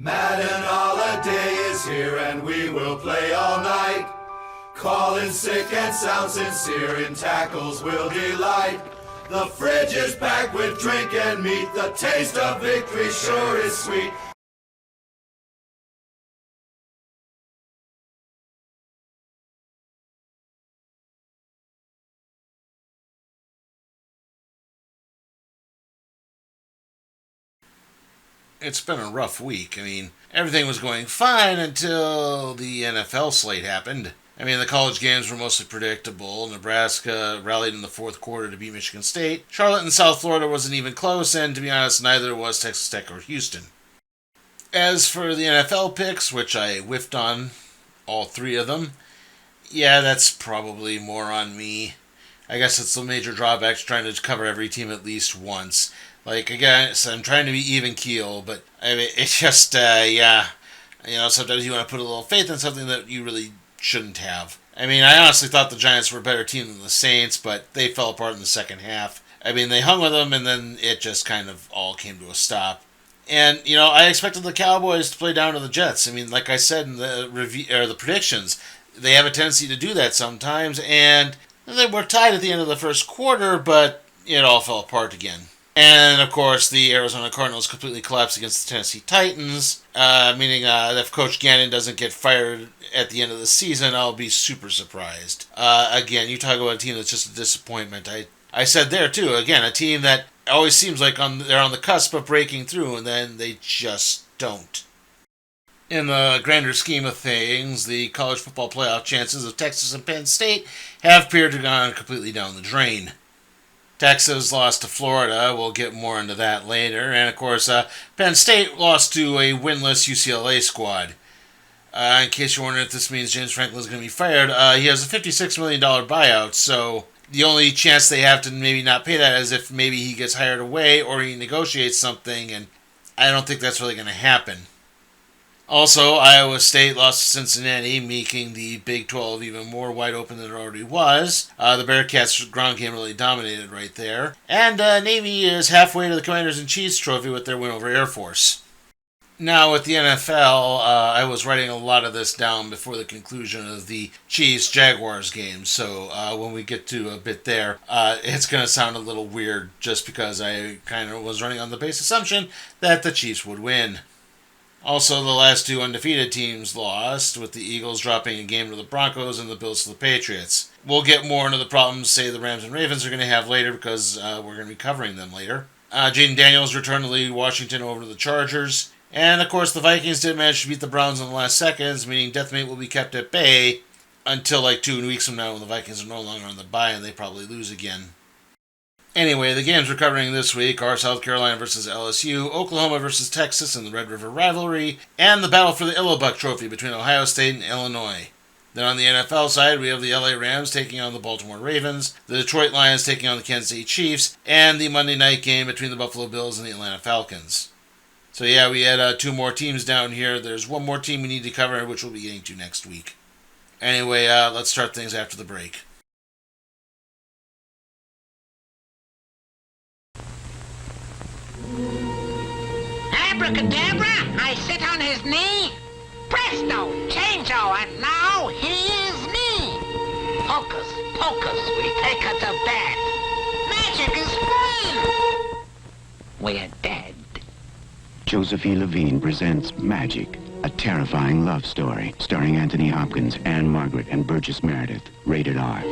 Madden holiday is here and we will play all night. Calling sick and sound sincere, in tackles will delight. The fridge is packed with drink and meat, the taste of victory sure is sweet. It's been a rough week. I mean, everything was going fine until the NFL slate happened. I mean, the college games were mostly predictable. Nebraska rallied in the fourth quarter to beat Michigan State. Charlotte and South Florida wasn't even close, and to be honest, neither was Texas Tech or Houston. As for the NFL picks, which I whiffed on all three of them, yeah, that's probably more on me. I guess it's the major drawback to trying to cover every team at least once. Like, again, so I'm trying to be even keel, but I mean, it's just, yeah. You know, sometimes you want to put a little faith in something that you really shouldn't have. I mean, I honestly thought the Giants were a better team than the Saints, but they fell apart in the second half. I mean, they hung with them, and then it just kind of all came to a stop. And, you know, I expected the Cowboys to play down to the Jets. I mean, like I said in the review or the predictions, they have a tendency to do that sometimes, and they were tied at the end of the first quarter, but it all fell apart again. And, of course, the Arizona Cardinals completely collapsed against the Tennessee Titans, meaning that if Coach Gannon doesn't get fired at the end of the season, I'll be super surprised. Again, you talk about a team that's just a disappointment. I said there, too, again, a team that always seems like they're on the cusp of breaking through, and then they just don't. In the grander scheme of things, the college football playoff chances of Texas and Penn State have appeared to have gone completely down the drain. Texas lost to Florida. We'll get more into that later. And, of course, Penn State lost to a winless UCLA squad. In case you're wondering if this means James Franklin is going to be fired, he has a $56 million buyout, so the only chance they have to maybe not pay that is if maybe he gets hired away or he negotiates something, and I don't think that's really going to happen. Also, Iowa State lost to Cincinnati, making the Big 12 even more wide open than it already was. The Bearcats' ground game really dominated right there. And Navy is halfway to the Commanders and Chiefs trophy with their win over Air Force. Now, with the NFL, I was writing a lot of this down before the conclusion of the Chiefs-Jaguars game. So when we get to a bit there, it's going to sound a little weird just because I kind of was running on the base assumption that the Chiefs would win. Also, the last two undefeated teams lost, with the Eagles dropping a game to the Broncos and the Bills to the Patriots. We'll get more into the problems, say, the Rams and Ravens are going to have later because we're going to be covering them later. Jaden Daniels returned to lead Washington over to the Chargers. And, of course, the Vikings did manage to beat the Browns in the last seconds, meaning Deathmate will be kept at bay until like 2 weeks from now when the Vikings are no longer on the bye and they probably lose again. Anyway, the games we're covering this week are South Carolina versus LSU, Oklahoma versus Texas in the Red River rivalry, and the battle for the Illibuck Trophy between Ohio State and Illinois. Then on the NFL side, we have the LA Rams taking on the Baltimore Ravens, the Detroit Lions taking on the Kansas City Chiefs, and the Monday night game between the Buffalo Bills and the Atlanta Falcons. So yeah, we had 2 more teams down here. There's one more team we need to cover, which we'll be getting to next week. Anyway, let's start things after the break. Abracadabra, I sit on his knee. Presto, changeo, and now he is me. Hocus pocus, we take her to bed. Magic is free. We're dead. Josephine Levine presents Magic, a terrifying love story starring Anthony Hopkins, Anne Margaret, and Burgess Meredith. Rated R.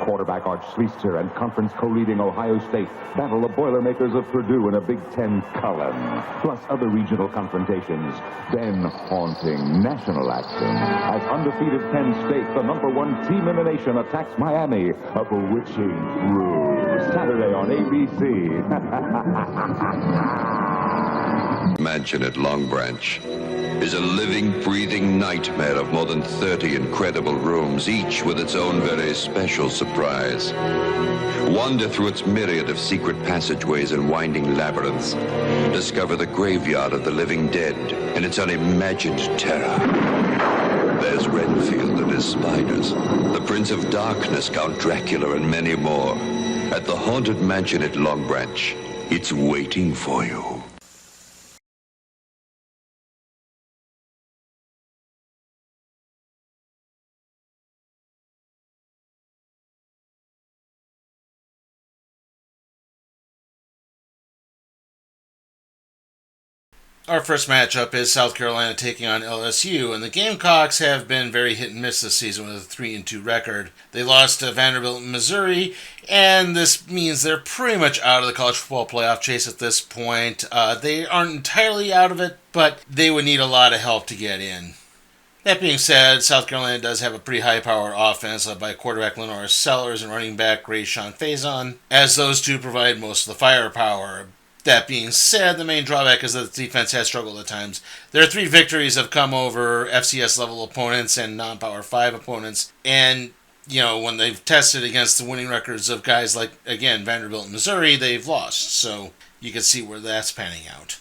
Quarterback Arch Schlichter and conference co-leading Ohio State battle the Boilermakers of Purdue in a Big Ten column, plus other regional confrontations. Then haunting national action as undefeated Penn State, the #1 team in the nation, attacks Miami, a bewitching brew. Saturday on ABC. Mansion at Long Branch is a living, breathing nightmare of more than 30 incredible rooms, each with its own very special surprise. Wander through its myriad of secret passageways and winding labyrinths. Discover the graveyard of the living dead and its unimagined terror. There's Renfield and his spiders, the Prince of Darkness, Count Dracula, and many more. At the Haunted Mansion at Long Branch, it's waiting for you. Our first matchup is South Carolina taking on LSU, and the Gamecocks have been very hit and miss this season with a 3-2 record. They lost to Vanderbilt in Missouri, and this means they're pretty much out of the college football playoff chase at this point. They aren't entirely out of it, but they would need a lot of help to get in. That being said, South Carolina does have a pretty high-powered offense led by quarterback Lenore Sellers and running back Rayshawn Faison, as those two provide most of the firepower. That being said, the main drawback is that the defense has struggled at times. Their 3 victories have come over FCS-level opponents and non-Power 5 opponents, and, when they've tested against the winning records of guys like, again, Vanderbilt and Missouri, they've lost, so you can see where that's panning out.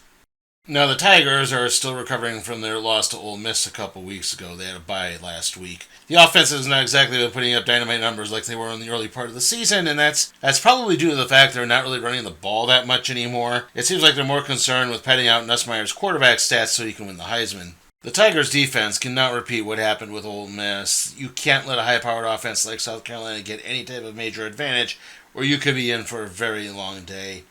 Now, the Tigers are still recovering from their loss to Ole Miss a couple weeks ago. They had a bye last week. The offense is not exactly been putting up dynamite numbers like they were in the early part of the season, and that's probably due to the fact they're not really running the ball that much anymore. It seems like they're more concerned with padding out Nussmeier's quarterback stats so he can win the Heisman. The Tigers' defense cannot repeat what happened with Ole Miss. You can't let a high-powered offense like South Carolina get any type of major advantage, or you could be in for a very long day.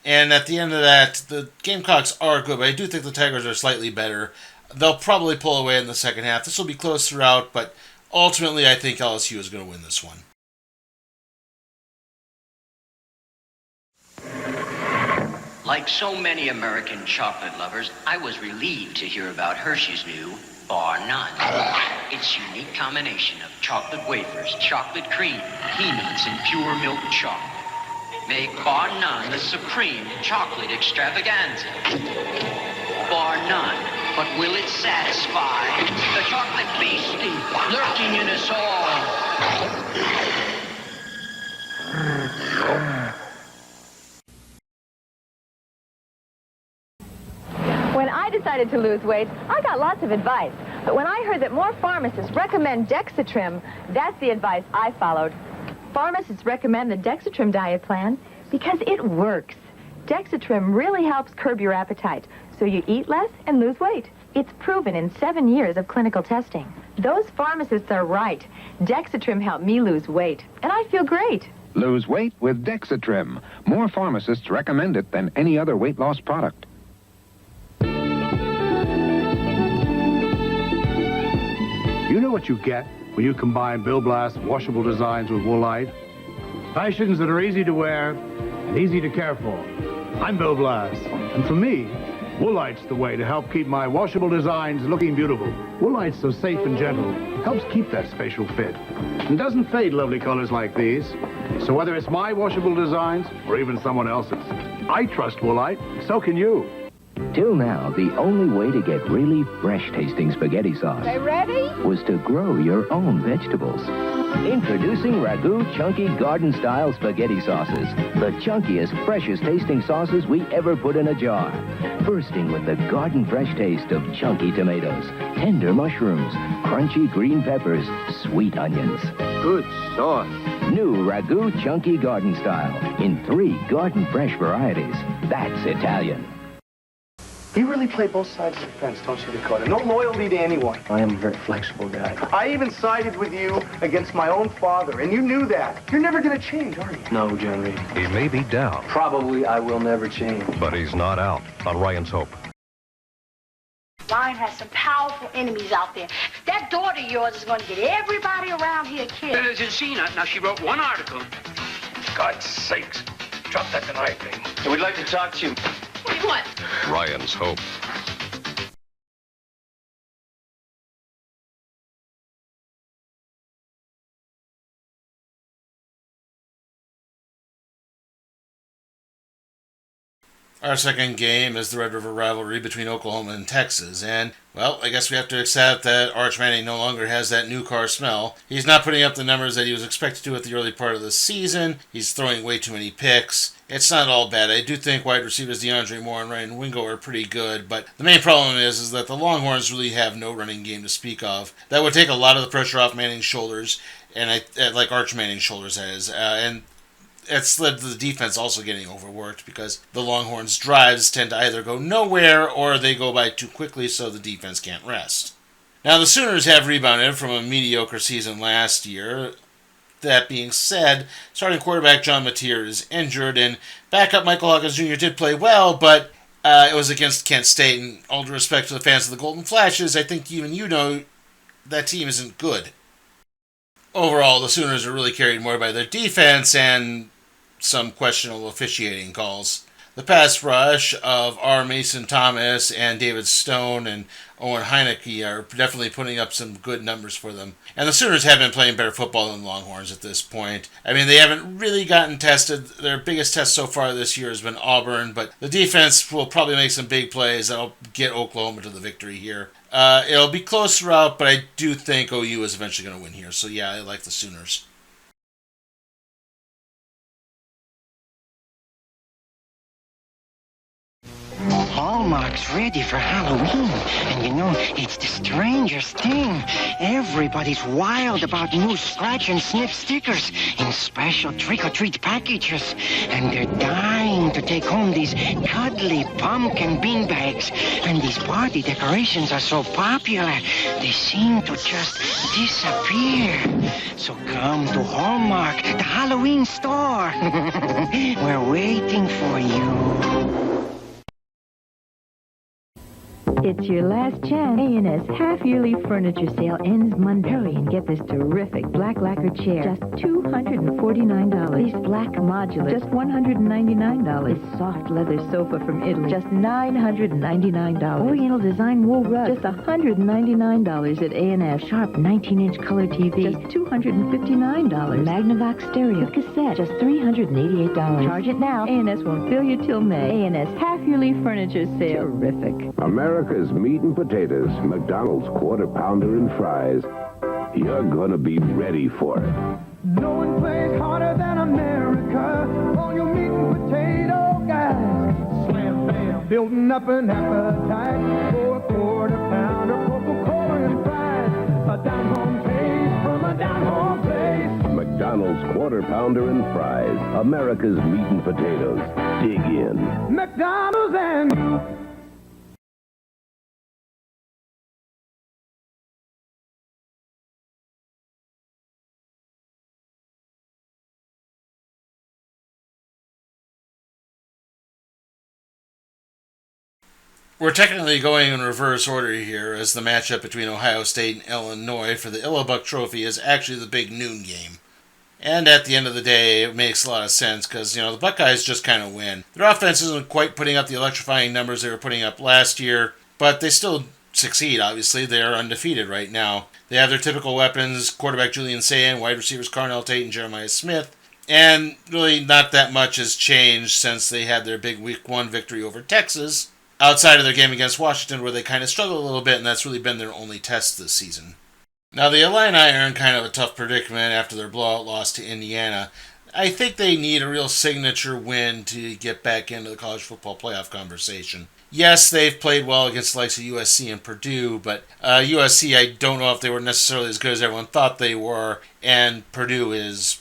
And at the end of that, the Gamecocks are good, but I do think the Tigers are slightly better. They'll probably pull away in the second half. This will be close throughout, but ultimately I think LSU is going to win this one. Like so many American chocolate lovers, I was relieved to hear about Hershey's new Bar None. Its unique combination of chocolate wafers, chocolate cream, peanuts, and pure milk chocolate make Bar None the supreme chocolate extravaganza. Bar None, but will it satisfy the chocolate beastie lurking in us all? When I decided to lose weight, I got lots of advice. But when I heard that more pharmacists recommend Dexatrim, that's the advice I followed. Pharmacists recommend the Dexatrim diet plan because it works. Dexatrim really helps curb your appetite, so you eat less and lose weight. It's proven in 7 years of clinical testing. Those pharmacists are right. Dexatrim helped me lose weight, and I feel great. Lose weight with Dexatrim. More pharmacists recommend it than any other weight loss product. You know what you get when you combine Bill Blast's washable designs with Woolite? Fashions that are easy to wear and easy to care for. I'm Bill Blast, and for me, Woolite's the way to help keep my washable designs looking beautiful. Woolite's so safe and gentle, helps keep that spatial fit, and doesn't fade lovely colors like these. So whether it's my washable designs or even someone else's, I trust Woolite, so can you. Till now, the only way to get really fresh-tasting spaghetti sauce was to grow your own vegetables. Introducing Ragu Chunky Garden-Style Spaghetti Sauces, the chunkiest, freshest-tasting sauces we ever put in a jar. Bursting with the garden-fresh taste of chunky tomatoes, tender mushrooms, crunchy green peppers, sweet onions. Good sauce. New Ragu Chunky Garden-Style in 3 garden-fresh varieties. That's Italian. You really play both sides of the fence, don't you, Dakota? No loyalty to anyone. I am a very flexible guy. I even sided with you against my own father, and you knew that. You're never going to change, are you? No, Jerry. He may be down. Probably I will never change. But he's not out on Ryan's Hope. Ryan has some powerful enemies out there. That daughter of yours is going to get everybody around here killed. Gina, now she wrote one article. God's sakes. Drop that tonight, thing. We'd like to talk to you. What do you want? Ryan's Hope. Our second game is the Red River rivalry between Oklahoma and Texas, and, well, I guess we have to accept that Arch Manning no longer has that new car smell. He's not putting up the numbers that he was expected to at the early part of the season. He's throwing way too many picks. It's not all bad. I do think wide receivers DeAndre Moore and Ryan Wingo are pretty good, but the main problem is that the Longhorns really have no running game to speak of. That would take a lot of the pressure off Manning's shoulders, and like Arch Manning's shoulders has, and it's led to the defense also getting overworked because the Longhorns' drives tend to either go nowhere or they go by too quickly so the defense can't rest. Now, the Sooners have rebounded from a mediocre season last year. That being said, starting quarterback John Mateer is injured, and backup Michael Hawkins Jr. did play well, but it was against Kent State, and all due respect to the fans of the Golden Flashes, I think even you know that team isn't good. Overall, the Sooners are really carried more by their defense and some questionable officiating calls. The pass rush of R. Mason Thomas and David Stone and Owen Heineke are definitely putting up some good numbers for them. And the Sooners have been playing better football than the Longhorns at this point. I mean, they haven't really gotten tested. Their biggest test so far this year has been Auburn, but the defense will probably make some big plays that'll get Oklahoma to the victory here. It'll be close throughout, but I do think OU is eventually going to win here. So yeah, I like the Sooners. Hallmark's ready for Halloween, and you know, it's the strangest thing. Everybody's wild about new scratch and sniff stickers in special trick-or-treat packages, and they're dying to take home these cuddly pumpkin bean bags. And these party decorations are so popular, they seem to just disappear. So come to Hallmark, the Halloween store. We're waiting for you. It's your last chance. A&S half-yearly furniture sale ends Monday. Hurry and get this terrific black lacquer chair. Just $249. This black modular. Just $199. This soft leather sofa from Italy. Just $999. Oriental design wool rug. Just $199 at A&S. Sharp 19-inch color TV. Just $259. Magnavox stereo with cassette. Just $388. Charge it now. A&S won't bill you till May. A&S half-yearly furniture sale. Terrific. America's meat and potatoes, McDonald's quarter pounder and fries. You're gonna be ready for it. No one plays harder than America. All your meat and potato guys. Slam bam, building up an appetite for a quarter pounder, Coca-Cola and fries. A down home taste from a down home place. McDonald's quarter pounder and fries. America's meat and potatoes. Dig in. McDonald's and you. We're technically going in reverse order here, as the matchup between Ohio State and Illinois for the Illabuck Trophy is actually the big noon game. And at the end of the day, it makes a lot of sense because, the Buckeyes just kind of win. Their offense isn't quite putting up the electrifying numbers they were putting up last year, but they still succeed, obviously. They are undefeated right now. They have their typical weapons, quarterback Julian Sayin, wide receivers Carnell Tate and Jeremiah Smith, and really not that much has changed since they had their big Week 1 victory over Texas, outside of their game against Washington, where they kind of struggled a little bit, and that's really been their only test this season. Now, the Illini are in kind of a tough predicament after their blowout loss to Indiana. I think they need a real signature win to get back into the college football playoff conversation. Yes, they've played well against the likes of USC and Purdue, but USC, I don't know if they were necessarily as good as everyone thought they were, and Purdue is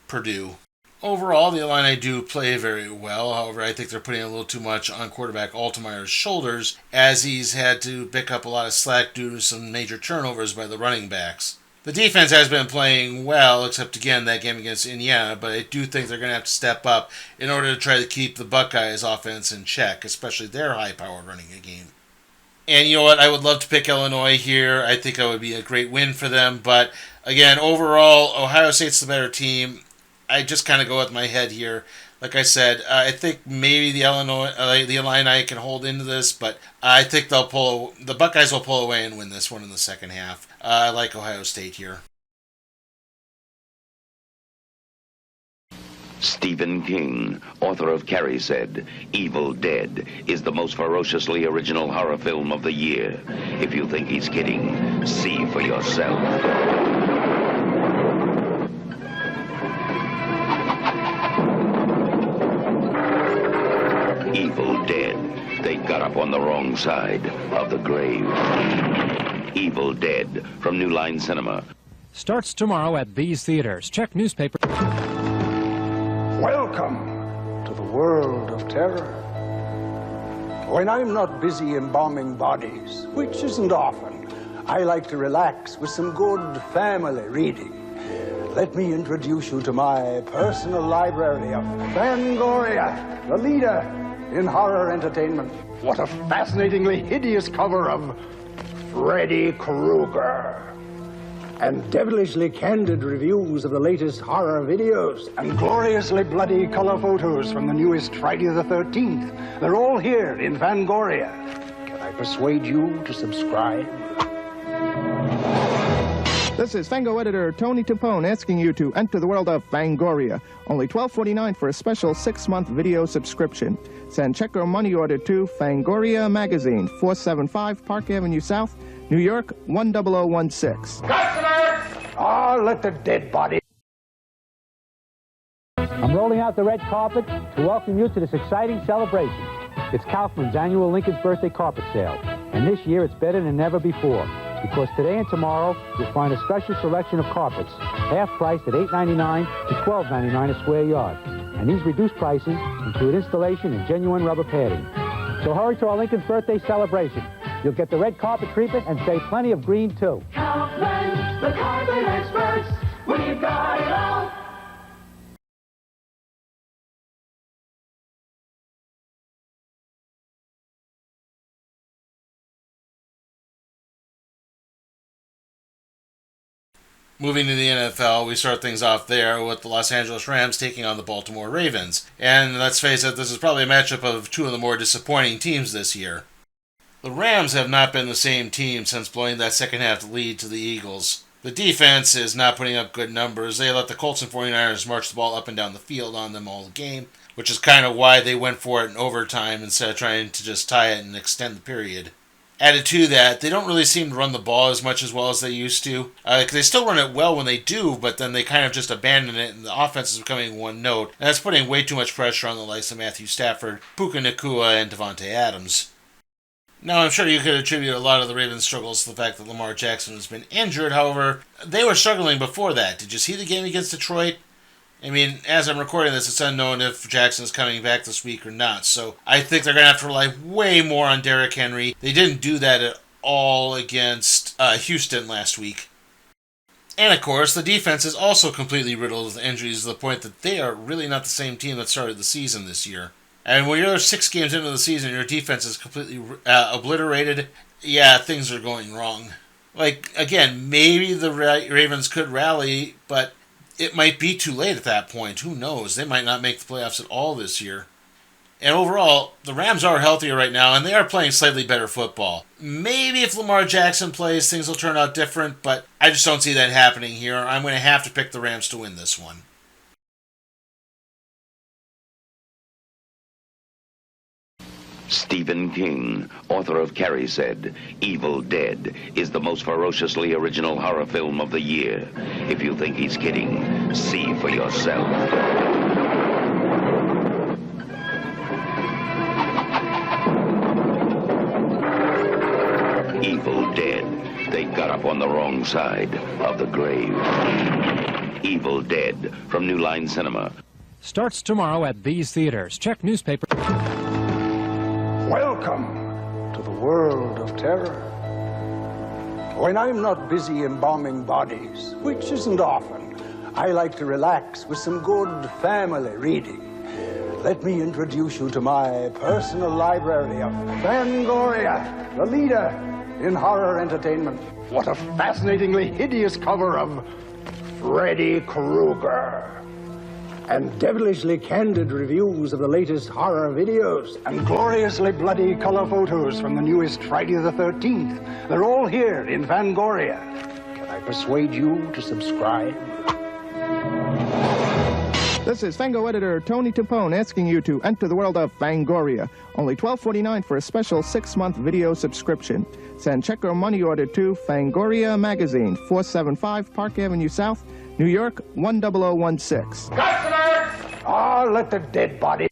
Purdue. Overall, the Illini do play very well. However, I think they're putting a little too much on quarterback Altemeyer's shoulders, as he's had to pick up a lot of slack due to some major turnovers by the running backs. The defense has been playing well, except again that game against Indiana, but I do think they're going to have to step up in order to try to keep the Buckeyes' offense in check, especially their high-powered running game. And you know what? I would love to pick Illinois here. I think that would be a great win for them. But again, overall, Ohio State's the better team. I just kind of go with my head here. Like I said, I think maybe the Illini can hold into this, but I think the Buckeyes will pull away and win this one in the second half. I like Ohio State here. Stephen King, author of Carrie, said, Evil Dead is the most ferociously original horror film of the year. If you think he's kidding, see for yourself. Evil Dead. They got up on the wrong side of the grave. Evil Dead from New Line Cinema. Starts tomorrow at these theaters. Check newspaper. Welcome to the world of terror. When I'm not busy embalming bodies, which isn't often, I like to relax with some good family reading. Let me introduce you to my personal library of Fangoria, the leader in horror entertainment. What a fascinatingly hideous cover of Freddy Krueger. And devilishly candid reviews of the latest horror videos, and gloriously bloody color photos from the newest Friday the 13th. They're all here in Fangoria. Can I persuade you to subscribe? This is Fango editor Tony Tampone asking you to enter the world of Fangoria. Only $12.49 for a special 6-month video subscription. Send check or money order to Fangoria Magazine, 475 Park Avenue South, New York, 10016. Let the dead body. I'm rolling out the red carpet to welcome you to this exciting celebration. It's Kaufman's annual Lincoln's Birthday Carpet Sale. And this year it's better than ever before. Because today and tomorrow, you'll find a special selection of carpets, half priced at $8.99 to $12.99 a square yard. And these reduced prices include installation and genuine rubber padding. So hurry to our Lincoln's Birthday celebration. You'll get the red carpet treatment and save plenty of green, too. Kaufman, the carpet experts, we've got it all. Moving to the NFL, we start things off there with the Los Angeles Rams taking on the Baltimore Ravens. And let's face it, this is probably a matchup of two of the more disappointing teams this year. The Rams have not been the same team since blowing that second-half lead to the Eagles. The defense is not putting up good numbers. They let the Colts and 49ers march the ball up and down the field on them all game, which is kind of why they went for it in overtime instead of trying to just tie it and extend the period. Added to that, they don't really seem to run the ball as much as well as they used to. They still run it well when they do, but then they kind of just abandon it, and the offense is becoming one note. And that's putting way too much pressure on the likes of Matthew Stafford, Puka Nacua, and Devontae Adams. Now, I'm sure you could attribute a lot of the Ravens' struggles to the fact that Lamar Jackson has been injured. However, they were struggling before that. Did you see the game against Detroit? I mean, as I'm recording this, it's unknown if Jackson's coming back this week or not. So I think they're going to have to rely way more on Derrick Henry. They didn't do that at all against Houston last week. And, of course, the defense is also completely riddled with injuries to the point that they are really not the same team that started the season this year. And when you're 6 games into the season, your defense is completely obliterated, yeah, things are going wrong. Like, again, maybe the Ravens could rally, but it might be too late at that point. Who knows? They might not make the playoffs at all this year. And overall, the Rams are healthier right now, and they are playing slightly better football. Maybe if Lamar Jackson plays, things will turn out different, but I just don't see that happening here. I'm going to have to pick the Rams to win this one. Stephen King, author of Carrie, said, Evil Dead is the most ferociously original horror film of the year. If you think he's kidding, see for yourself. Evil Dead. They got up on the wrong side of the grave. Evil Dead from New Line Cinema. Starts tomorrow at these theaters. Check newspaper. Welcome to the world of terror. When I'm not busy embalming bodies, which isn't often, I like to relax with some good family reading. Let me introduce you to my personal library of Fangoria, the leader in horror entertainment. What a fascinatingly hideous cover of Freddy Krueger. And devilishly candid reviews of the latest horror videos, and gloriously bloody color photos from the newest Friday the 13th. They're all here in Fangoria. Can I persuade you to subscribe? This is Fango editor Tony Tapone asking you to enter the world of Fangoria. Only $12.49 for a special 6-month video subscription. Send check or money order to Fangoria Magazine, 475 Park Avenue South, New York, 10016. Oh, let the dead body.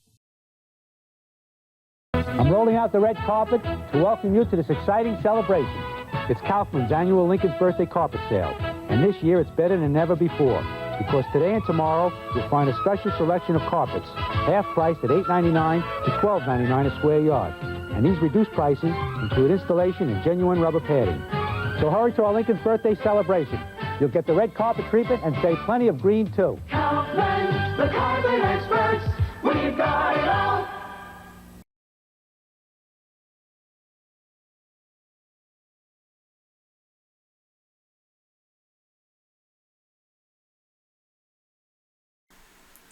I'm rolling out the red carpet to welcome you to this exciting celebration. It's Kaufman's annual Lincoln's Birthday Carpet Sale. And this year it's better than ever before. Because today and tomorrow, you'll find a special selection of carpets, half priced at $8.99 to $12.99 a square yard. And these reduced prices include installation and genuine rubber padding. So hurry to our Lincoln's Birthday celebration. You'll get the red carpet treatment and save plenty of green, too. Kaufman, the carpet experts, we've got it all.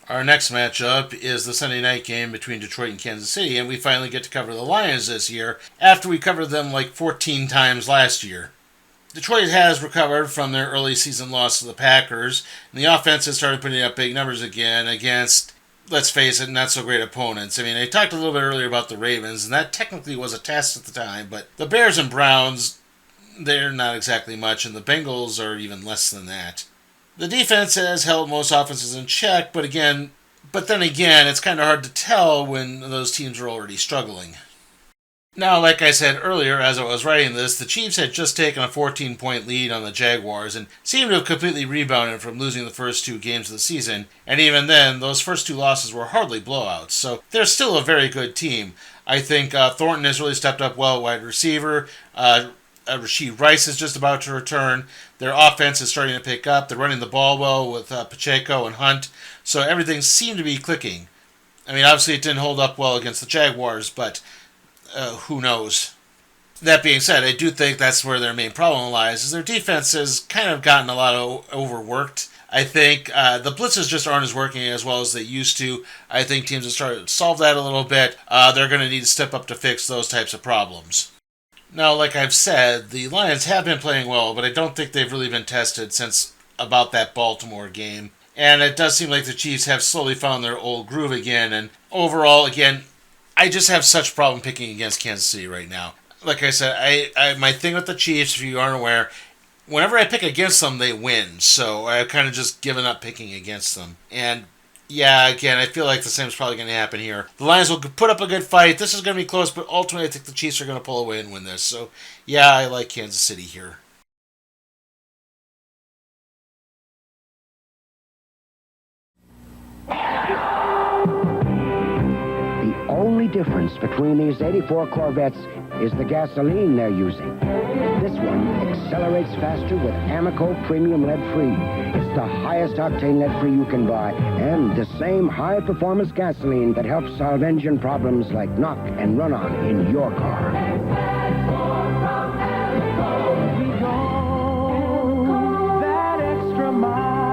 Our next matchup is the Sunday night game between Detroit and Kansas City, and we finally get to cover the Lions this year after we covered them like 14 times last year. Detroit has recovered from their early season loss to the Packers, and the offense has started putting up big numbers again against, let's face it, not so great opponents. I mean, I talked a little bit earlier about the Ravens, and that technically was a test at the time, but the Bears and Browns, they're not exactly much, and the Bengals are even less than that. The defense has held most offenses in check, but then again, it's kind of hard to tell when those teams are already struggling. Now, like I said earlier, as I was writing this, the Chiefs had just taken a 14-point lead on the Jaguars and seemed to have completely rebounded from losing the first 2 games of the season, and even then, those first 2 losses were hardly blowouts, so they're still a very good team. I think Thornton has really stepped up well at wide receiver. Rashid Rice is just about to return. Their offense is starting to pick up. They're running the ball well with Pacheco and Hunt. So everything seemed to be clicking. I mean, obviously it didn't hold up well against the Jaguars, but who knows? That being said, I do think that's where their main problem lies, is their defense has kind of gotten a lot overworked. I think the blitzes just aren't as working as well as they used to. I think teams have started to solve that a little bit. They're going to need to step up to fix those types of problems. Now, like I've said, the Lions have been playing well, but I don't think they've really been tested since about that Baltimore game. And it does seem like the Chiefs have slowly found their old groove again. And overall, again, I just have such a problem picking against Kansas City right now. Like I said, my thing with the Chiefs, if you aren't aware, whenever I pick against them, they win. So I've kind of just given up picking against them. And yeah, again, I feel like the same is probably going to happen here. The Lions will put up a good fight. This is going to be close, but ultimately I think the Chiefs are going to pull away and win this. So, yeah, I like Kansas City here. The only difference between these 84 Corvettes is the gasoline they're using. This one accelerates faster with Amoco Premium Lead-Free. It's the highest octane lead-free you can buy, and the same high-performance gasoline that helps solve engine problems like knock and run-on in your car. That extra mile.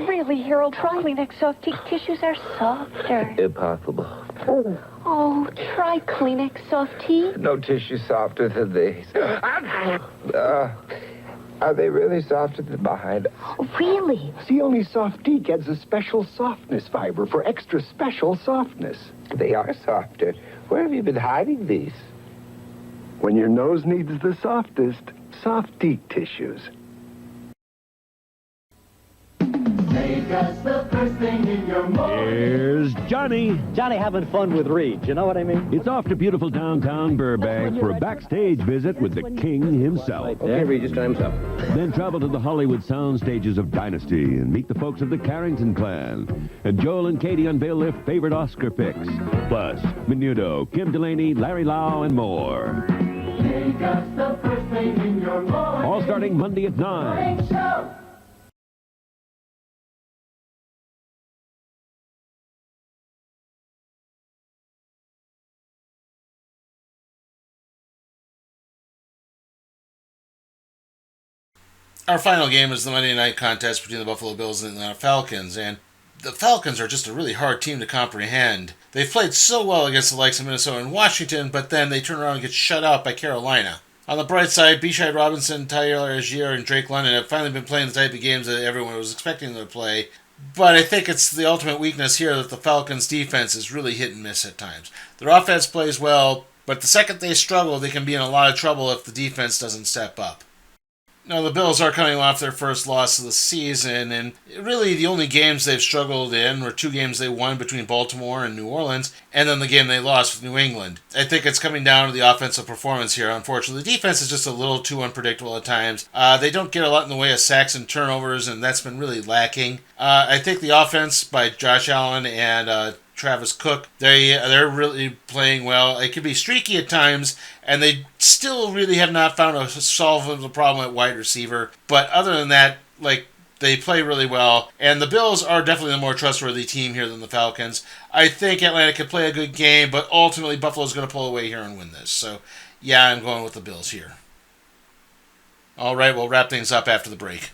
Really, Harold, try Kleenex soft tissues are softer. Impossible. Oh, try Kleenex soft tea. No tissue softer than these. Are they really softer than mine? Really? See, only soft tea gets a special softness fiber for extra special softness. They are softer. Where have you been hiding these? When your nose needs the softest, soft tea tissues. Make us the first thing in your morning. Here's Johnny. Johnny having fun with Reed. You know what I mean? It's off to beautiful downtown Burbank for a backstage visit with the king himself. Okay, Reed, just time's up. Then travel to the Hollywood sound stages of Dynasty and meet the folks of the Carrington clan. And Joel and Katie unveil their favorite Oscar picks. Plus, Menudo, Kim Delaney, Larry Lau, and more. Make us the first thing in your morning. All starting Monday at 9. Morning show. Our final game is the Monday night contest between the Buffalo Bills and the Atlanta Falcons, and the Falcons are just a really hard team to comprehend. They've played so well against the likes of Minnesota and Washington, but then they turn around and get shut out by Carolina. On the bright side, Bishai Robinson, Tyler Algier, and Drake London have finally been playing the type of games that everyone was expecting them to play. But I think it's the ultimate weakness here that the Falcons' defense is really hit and miss at times. Their offense plays well, but the second they struggle, they can be in a lot of trouble if the defense doesn't step up. Now, the Bills are coming off their first loss of the season, and really the only games they've struggled in were 2 games they won between Baltimore and New Orleans, and then the game they lost with New England. I think it's coming down to the offensive performance here, unfortunately. The defense is just a little too unpredictable at times. They don't get a lot in the way of sacks and turnovers, and that's been really lacking. I think the offense by Josh Allen and Travis Cook, they're really playing well. It can be streaky at times, and they still really have not found a solvable problem at wide receiver. But other than that, they play really well. And the Bills are definitely the more trustworthy team here than the Falcons. I think Atlanta could play a good game, but ultimately Buffalo's going to pull away here and win this. So, yeah, I'm going with the Bills here. All right, we'll wrap things up after the break.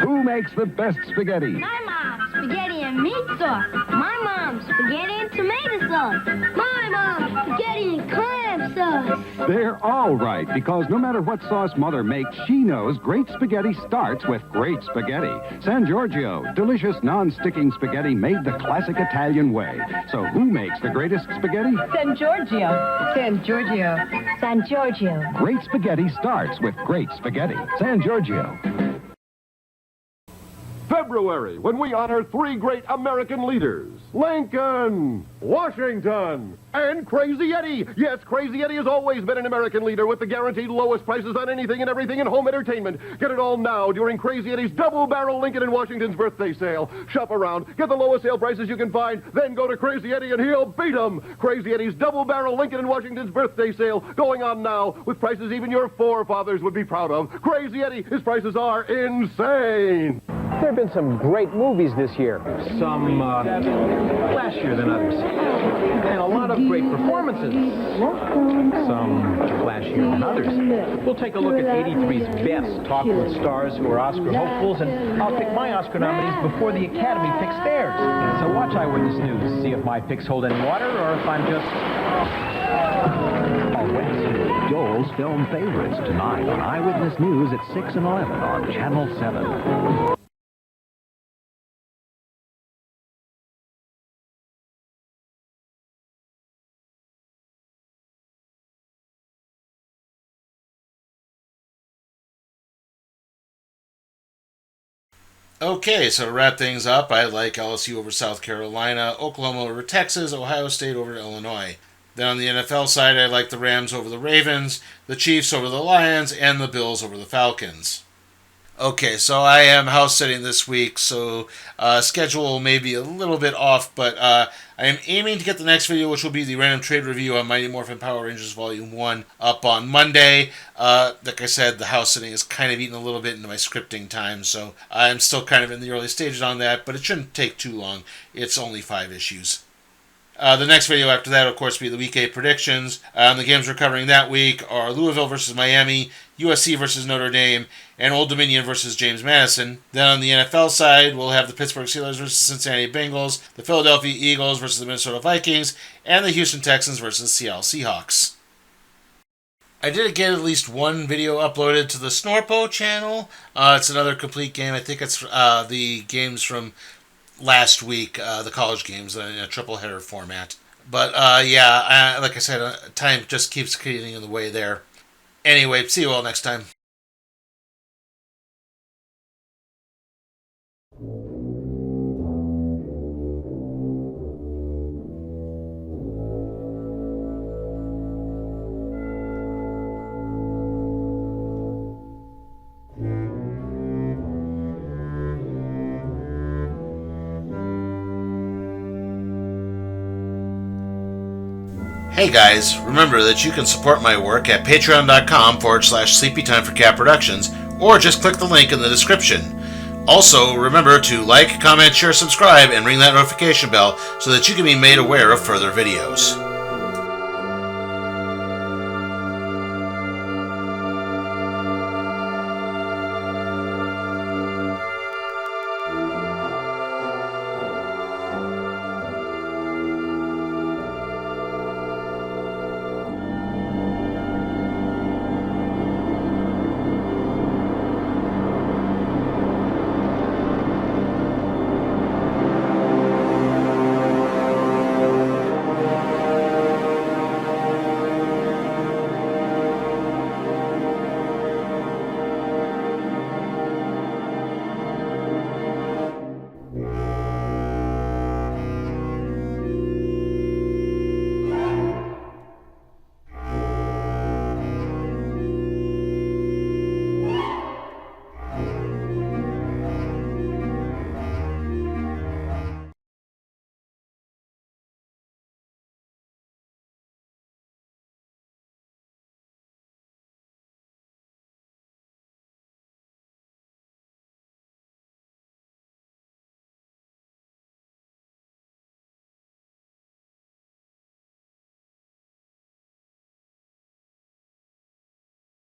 Who makes the best spaghetti? My mom, spaghetti and meat sauce. My mom, spaghetti and tomato sauce. My mom, spaghetti and clam sauce. They're all right, because no matter what sauce Mother makes, she knows great spaghetti starts with great spaghetti. San Giorgio, delicious non-sticking spaghetti made the classic Italian way. So who makes the greatest spaghetti? San Giorgio. San Giorgio. San Giorgio. Great spaghetti starts with great spaghetti. San Giorgio. February, when we honor 3 great American leaders. Lincoln, Washington, and Crazy Eddie. Yes, Crazy Eddie has always been an American leader with the guaranteed lowest prices on anything and everything in home entertainment. Get it all now during Crazy Eddie's double-barrel Lincoln and Washington's birthday sale. Shop around, get the lowest sale prices you can find, then go to Crazy Eddie and he'll beat them. Crazy Eddie's double-barrel Lincoln and Washington's birthday sale going on now with prices even your forefathers would be proud of. Crazy Eddie, his prices are insane. There have been some great movies this year. Some flashier than others. And a lot of great performances. Some flashier than others. We'll take a look at 83's best, talk with stars who are Oscar hopefuls, and I'll pick my Oscar nominees before the Academy picks theirs. So watch Eyewitness News, see if my picks hold any water or if I'm just... Joel's film favorites tonight on Eyewitness News at 6 and 11 on Channel 7. Okay, so to wrap things up, I like LSU over South Carolina, Oklahoma over Texas, Ohio State over Illinois. Then on the NFL side, I like the Rams over the Ravens, the Chiefs over the Lions, and the Bills over the Falcons. Okay, so I am house sitting this week, so schedule may be a little bit off, but I am aiming to get the next video, which will be the random trade review on Mighty Morphin Power Rangers Volume 1, up on Monday. Like I said, the house sitting is kind of eating a little bit into my scripting time, so I'm still kind of in the early stages on that, but it shouldn't take too long. It's only 5 issues. The next video after that, of course, will be the Week 8 predictions. The games we're covering that week are Louisville versus Miami, USC versus Notre Dame, and Old Dominion versus James Madison. Then on the NFL side, we'll have the Pittsburgh Steelers versus Cincinnati Bengals, the Philadelphia Eagles versus the Minnesota Vikings, and the Houston Texans versus Seattle Seahawks. I did get at least one video uploaded to the Snorpo channel. It's another complete game. I think it's the games from last week, the college games in a triple header format. But yeah, like I said, time just keeps getting in the way there. Anyway, see you all next time. Hey guys, remember that you can support my work at patreon.com/sleepytime for cat productions, or just click the link in the description. Also, remember to like, comment, share, subscribe, and ring that notification bell so that you can be made aware of further videos.